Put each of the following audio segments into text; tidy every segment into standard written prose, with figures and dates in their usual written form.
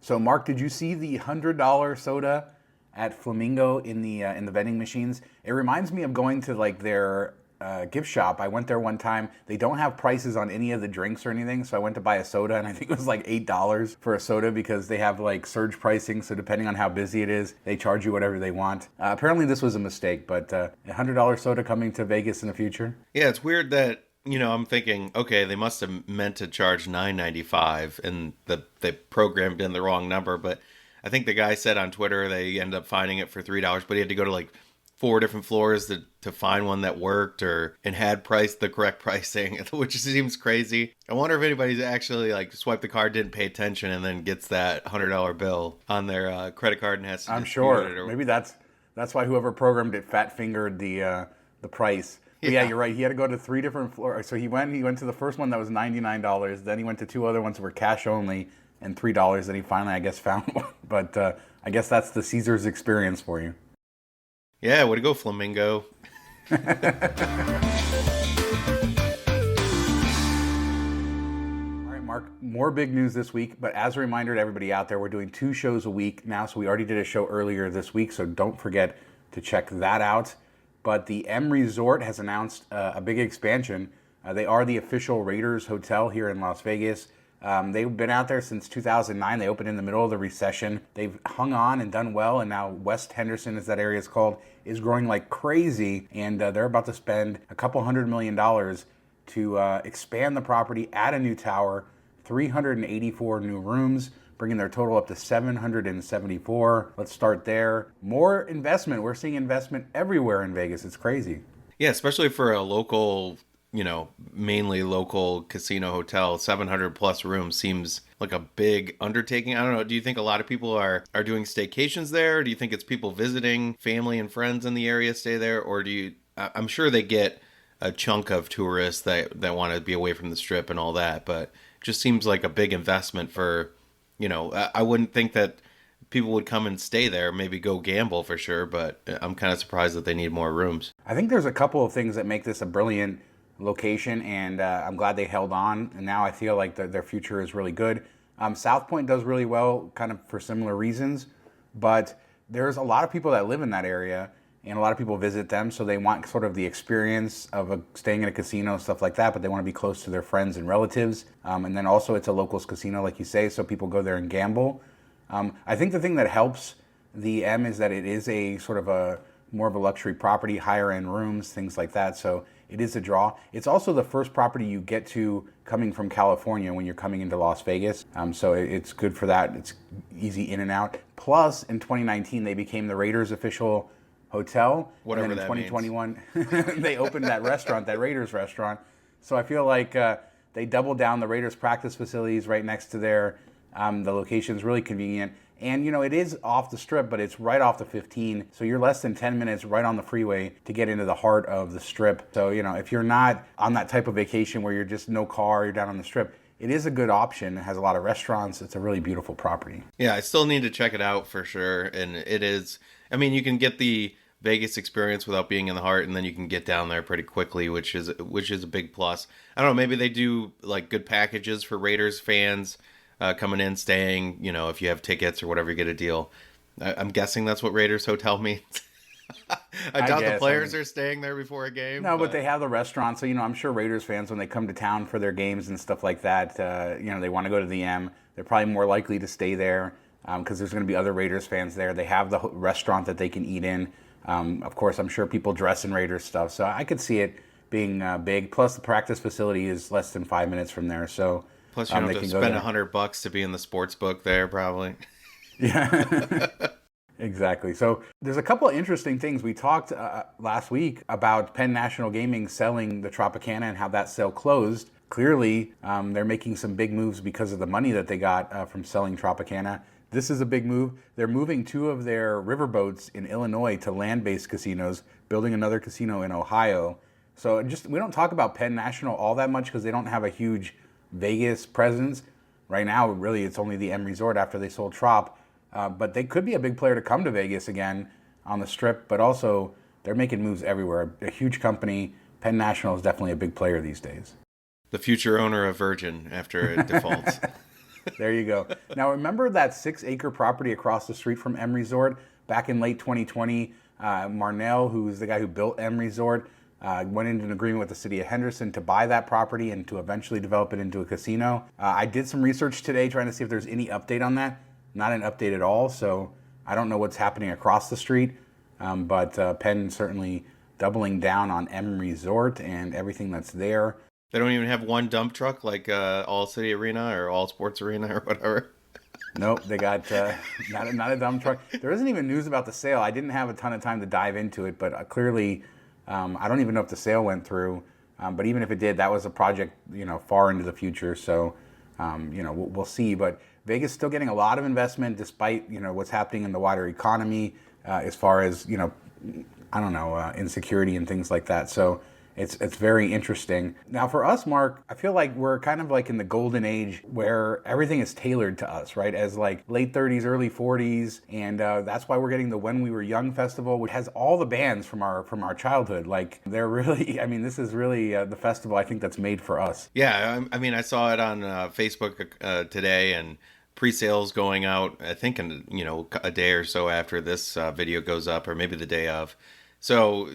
So, Mark, did you see the $100 soda at Flamingo in the vending machines? It reminds me of going to like their gift shop. I went there one time. They don't have prices on any of the drinks or anything, so I went to buy a soda, and I think it was like $8 for a soda because they have like surge pricing. So depending on how busy it is, they charge you whatever they want. Apparently, this was a mistake, but a $100 soda coming to Vegas in the future. Yeah, it's weird that, I'm thinking, okay, they must have meant to charge $9.95 and they programmed in the wrong number. But I think the guy said on Twitter they end up finding it for $3, but he had to go to like four different floors to find one that worked and had priced the correct pricing, which seems crazy. I wonder if anybody's actually like swiped the card, didn't pay attention, and then gets that $100 bill on their credit card and has to. I'm sure. Maybe that's why whoever programmed it fat fingered the price. But yeah, you're right. He had to go to three different floors. So he went to the first one that was $99. Then he went to two other ones that were cash only and $3. Then he finally, I guess, found one. But I guess that's the Caesar's experience for you. Yeah, way to go, Flamingo. All right, Mark, more big news this week. But as a reminder to everybody out there, we're doing 2 shows a week now. So we already did a show earlier this week. So don't forget to check that out. But the M Resort has announced a big expansion. They are the official Raiders hotel here in Las Vegas. They've been out there since 2009. They opened in the middle of the recession. They've hung on and done well, and now West Henderson, as that area is called, is growing like crazy, and they're about to spend a couple $100 million to expand the property, add a new tower, 384 new rooms, bringing their total up to 774. Let's start there. More investment. We're seeing investment everywhere in Vegas. It's crazy. Yeah, especially for a local, mainly local casino hotel. 700 plus rooms seems like a big undertaking. I don't know. Do you think a lot of people are doing staycations there? Do you think it's people visiting, family and friends in the area stay there? Or I'm sure they get a chunk of tourists that want to be away from the strip and all that, but it just seems like a big investment for, I wouldn't think that people would come and stay there, maybe go gamble for sure, but I'm kind of surprised that they need more rooms. I think there's a couple of things that make this a brilliant location, and I'm glad they held on, and now I feel like their future is really good. South Point does really well kind of for similar reasons, but there's a lot of people that live in that area, and a lot of people visit them, so they want sort of the experience of staying in a casino, stuff like that, but they want to be close to their friends and relatives. And then also it's a locals casino, like you say, so people go there and gamble. I think the thing that helps the M is that it is a sort of a more of a luxury property, higher end rooms, things like that. So it is a draw. It's also the first property you get to coming from California when you're coming into Las Vegas. So it's good for that. It's easy in and out. Plus, in 2019, they became the Raiders official hotel. Whatever and then in that 2021, they opened that restaurant, that Raiders restaurant. So I feel like they doubled down the Raiders practice facilities right next to there. The location's really convenient. And, it is off the strip, but it's right off the 15. So you're less than 10 minutes right on the freeway to get into the heart of the strip. So, if you're not on that type of vacation where you're just no car, you're down on the strip, it is a good option. It has a lot of restaurants. It's a really beautiful property. Yeah, I still need to check it out for sure. And it is, you can get the Vegas experience without being in the heart, and then you can get down there pretty quickly, which is a big plus. I don't know, maybe they do like good packages for Raiders fans. Coming in, staying, if you have tickets or whatever, you get a deal. I'm guessing that's what Raiders Hotel means. I doubt the players are staying there before a game. No, but they have the restaurant. So, I'm sure Raiders fans, when they come to town for their games and stuff like that, they want to go to the M. They're probably more likely to stay there because there's going to be other Raiders fans there. They have the restaurant that they can eat in. Of course, I'm sure people dress in Raiders stuff. So I could see it being big. Plus, the practice facility is less than 5 minutes from there. So plus, you don't have to spend $100 to be in the sports book there, probably. Yeah, exactly. So there's a couple of interesting things. We talked last week about Penn National Gaming selling the Tropicana and how that sale closed. Clearly, they're making some big moves because of the money that they got from selling Tropicana. This is a big move. They're moving 2 of their riverboats in Illinois to land-based casinos, building another casino in Ohio. So we don't talk about Penn National all that much because they don't have a huge Vegas presence. Right now, really, it's only the M Resort after they sold Trop. But they could be a big player to come to Vegas again on the Strip. But also, they're making moves everywhere. A huge company. Penn National is definitely a big player these days. The future owner of Virgin after it defaults. There you go. Now, remember that 6-acre property across the street from M Resort back in late 2020? Marnell, who's the guy who built M Resort, went into an agreement with the city of Henderson to buy that property and to eventually develop it into a casino. I did some research today trying to see if there's any update on that. Not an update at all, so I don't know what's happening across the street. But Penn certainly doubling down on M Resort and everything that's there. They don't even have one dump truck like All City Arena or All Sports Arena or whatever. Nope, they got not a dump truck. There isn't even news about the sale. I didn't have a ton of time to dive into it, but clearly, I don't even know if the sale went through. But even if it did, that was a project, far into the future. So, we'll see. But Vegas still getting a lot of investment despite, what's happening in the wider economy as far as, insecurity and things like that. So it's very interesting. Now for us, Mark, I feel like we're kind of like in the golden age where everything is tailored to us, right? As like late 30s, early 40s. And that's why we're getting the When We Were Young festival, which has all the bands from our childhood. Like they're really, this is really the festival I think that's made for us. Yeah, I saw it on Facebook today, and pre-sales going out, I think, in a day or so after this video goes up, or maybe the day of. So,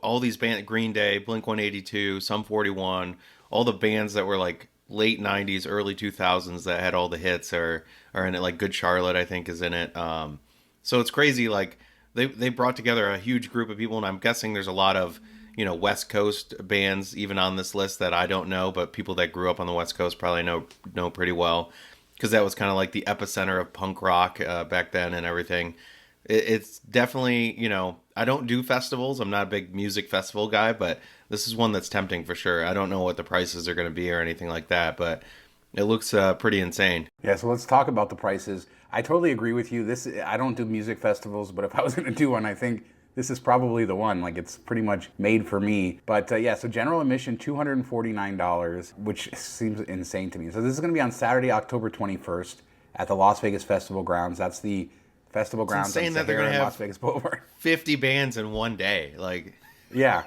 all these bands, Green Day, Blink-182, Sum 41, all the bands that were like late 90s, early 2000s that had all the hits are in it. Like Good Charlotte, I think, is in it. So it's crazy. Like they brought together a huge group of people, and I'm guessing there's a lot of, West Coast bands even on this list that I don't know, but people that grew up on the West Coast probably know pretty well, because that was kind of like the epicenter of punk rock back then and everything. It's definitely, I don't do festivals. I'm not a big music festival guy, but this is one that's tempting for sure. I don't know what the prices are going to be or anything like that, but it looks pretty insane. Yeah, so let's talk about the prices. I totally agree with you. I don't do music festivals, but if I was going to do one, I think this is probably the one. Like, it's pretty much made for me. But so general admission, $249, which seems insane to me. So this is going to be on Saturday, October 21st at the Las Vegas Festival Grounds. That's the festival grounds on Sahara and Las Vegas Boulevard. 50 bands in one day, like. Yeah,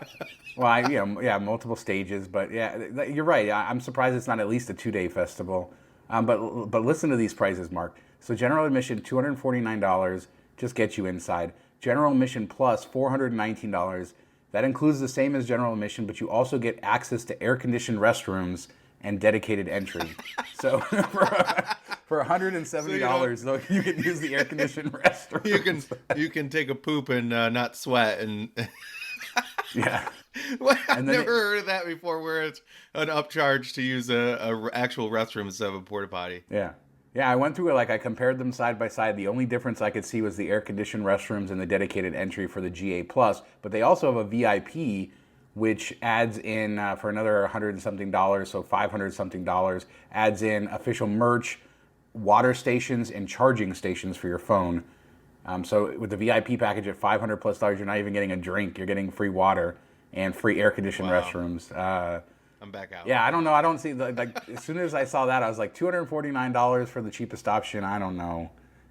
well, multiple stages, but yeah, you're right. I'm surprised it's not at least a 2-day festival. But listen to these prices, Mark. So general admission $249 just gets you inside. General admission plus $419. That includes the same as general admission, but you also get access to air-conditioned restrooms and dedicated entry. So for $170, though, you can use the air-conditioned restroom. You can take a poop and not sweat and. Yeah. Well, I've never heard of that before, where it's an upcharge to use a actual restroom instead of a porta potty. Yeah. Yeah, I went through it, like I compared them side by side. The only difference I could see was the air-conditioned restrooms and the dedicated entry for the GA+. But they also have a VIP, which adds in for another $100 and something, so $500 something, adds in official merch, water stations, and charging stations for your phone. So with the VIP package at $500 plus, you're not even getting a drink. You're getting free water and free air-conditioned restrooms. I'm back out. Yeah, I don't know. I don't see, like as soon as I saw that, I was like, $249 for the cheapest option. I don't know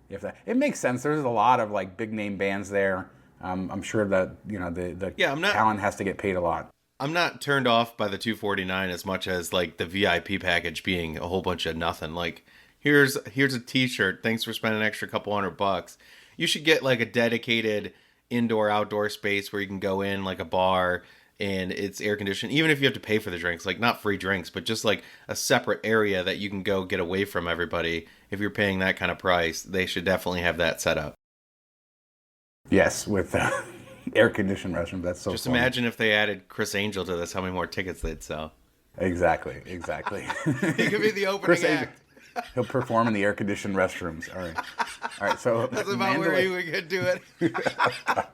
if that, it makes sense. There's a lot of like big name bands there. I'm sure that, the talent has to get paid a lot. I'm not turned off by the $249 as much as like the VIP package being a whole bunch of nothing. Like, here's a t-shirt. Thanks for spending an extra couple $100. You should get like a dedicated indoor-outdoor space where you can go in, like a bar, and it's air conditioned. Even if you have to pay for the drinks, like not free drinks, but just like a separate area that you can go get away from everybody. If you're paying that kind of price, they should definitely have that set up. Yes, with air-conditioned restrooms. That's so. Just funny. Imagine if they added Chris Angel to this, how many more tickets they'd sell. Exactly. He could be the opening act. He'll perform in the air-conditioned restrooms. All right. So that's about where he would get to it.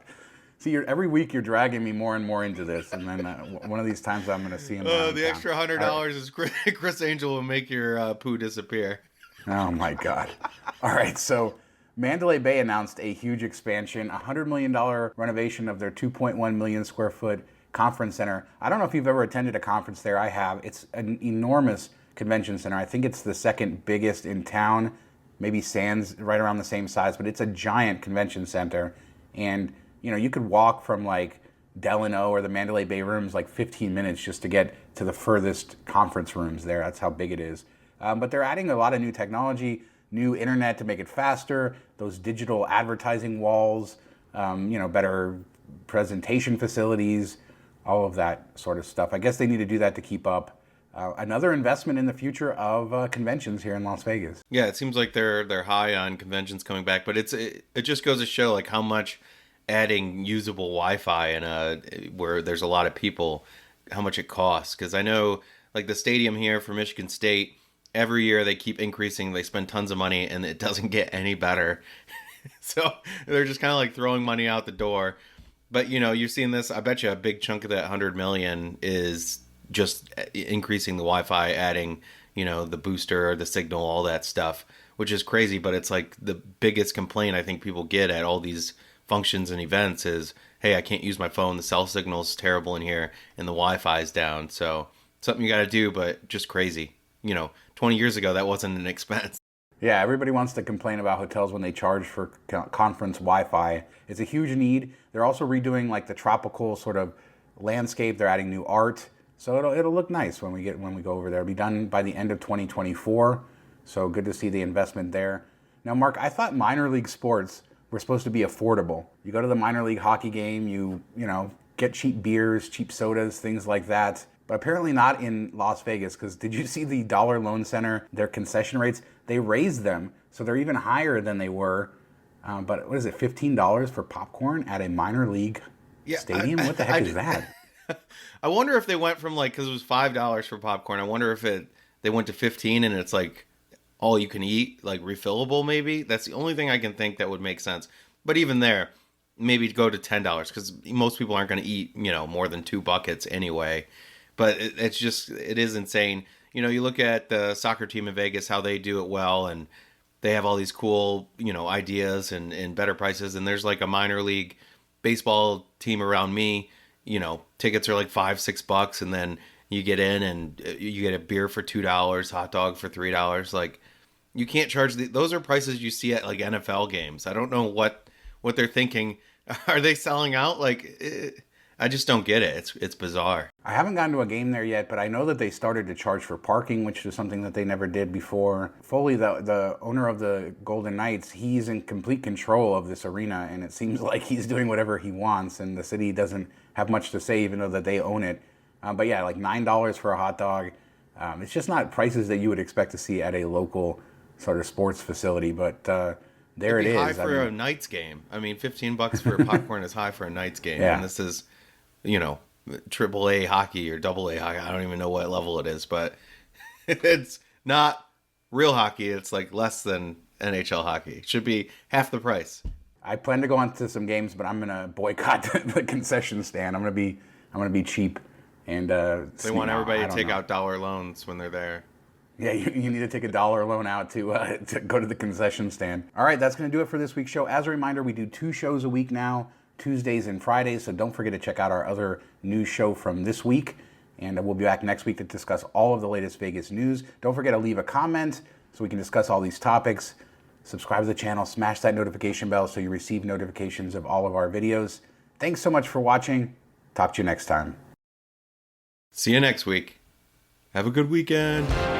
See, every week you're dragging me more and more into this, and then one of these times I'm going to see him. The extra $100 is Chris Angel will make your poo disappear. Oh my God! All right, so Mandalay Bay announced a huge expansion, $100 million renovation of their 2.1 million square foot conference center. I don't know if you've ever attended a conference there. I have. It's an enormous convention center. I think it's the second biggest in town. Maybe Sands right around the same size, but it's a giant convention center. And, you could walk from like Delano or the Mandalay Bay rooms like 15 minutes just to get to the furthest conference rooms there. That's how big it is. But they're adding a lot of new technology, new internet to make it faster, those digital advertising walls, better presentation facilities, all of that sort of stuff. I guess they need to do that to keep up. Another investment in the future of conventions here in Las Vegas. Yeah, it seems like they're high on conventions coming back, but it just goes to show like how much adding usable Wi-Fi and where there's a lot of people, how much it costs. Because I know like the stadium here for Michigan State, every year they keep increasing. They spend tons of money and it doesn't get any better. So they're just kind of like throwing money out the door. But you've seen this. I bet you a big chunk of that 100 million is just increasing the Wi-Fi, adding, the booster, the signal, all that stuff, which is crazy. But it's like the biggest complaint I think people get at all these functions and events is, hey, I can't use my phone. The cell signal is terrible in here and the Wi-Fi is down. So something you got to do, but just crazy. 20 years ago, that wasn't an expense. Yeah, everybody wants to complain about hotels when they charge for conference Wi-Fi. It's a huge need. They're also redoing like the tropical sort of landscape. They're adding new art. So it'll look nice when we go over there. It'll be done by the end of 2024. So good to see the investment there. Now, Mark, I thought minor league sports were supposed to be affordable. You go to the minor league hockey game, you get cheap beers, cheap sodas, things like that. But apparently not in Las Vegas, because did you see the Dollar Loan Center, their concession rates? They raised them, so they're even higher than they were. But what is it, $15 for popcorn at a minor league stadium? What the heck is that? I wonder if they went from because it was $5 for popcorn. I wonder if they went to 15 and it's like all you can eat, like refillable maybe. That's the only thing I can think that would make sense. But even there, maybe go to $10 because most people aren't going to eat, more than 2 buckets anyway. But it is insane. You look at the soccer team in Vegas, how they do it well, and they have all these cool, ideas and better prices. And there's like a minor league baseball team around me, tickets are like $5-6, and then you get in and you get a beer for $2, hot dog for $3. Like, you can't charge those are prices you see at like NFL games. I don't know what they're thinking. Are they selling out? I just don't get it. It's bizarre. I haven't gone to a game there yet, but I know that they started to charge for parking, which is something that they never did before. Foley, the owner of the Golden Knights, he's in complete control of this arena, and it seems like he's doing whatever he wants, and the city doesn't have much to say, even though that they own it. But yeah, like $9 for a hot dog. It's just not prices that you would expect to see at a local sort of sports facility, but there it is. High for a Knights game. I mean, $15 for popcorn is high for a Knights game, yeah. And this is, triple A hockey or double A hockey. I don't even know what level it is, but it's not real hockey. It's like less than NHL hockey. It should be half the price. I plan to go on to some games, but I'm gonna boycott the concession stand. I'm gonna be cheap and they want everybody to take out dollar loans when they're there. Yeah, you need to take a dollar loan out to go to the concession stand. All right, that's going to do it for this week's show. As a reminder, we do 2 shows a week now, Tuesdays and Fridays, so don't forget to check out our other news show from this week. And we'll be back next week to discuss all of the latest Vegas news. Don't forget to leave a comment so we can discuss all these topics. Subscribe to the channel, smash that notification bell so you receive notifications of all of our videos. Thanks so much for watching. Talk to you next time. See you next week. Have a good weekend.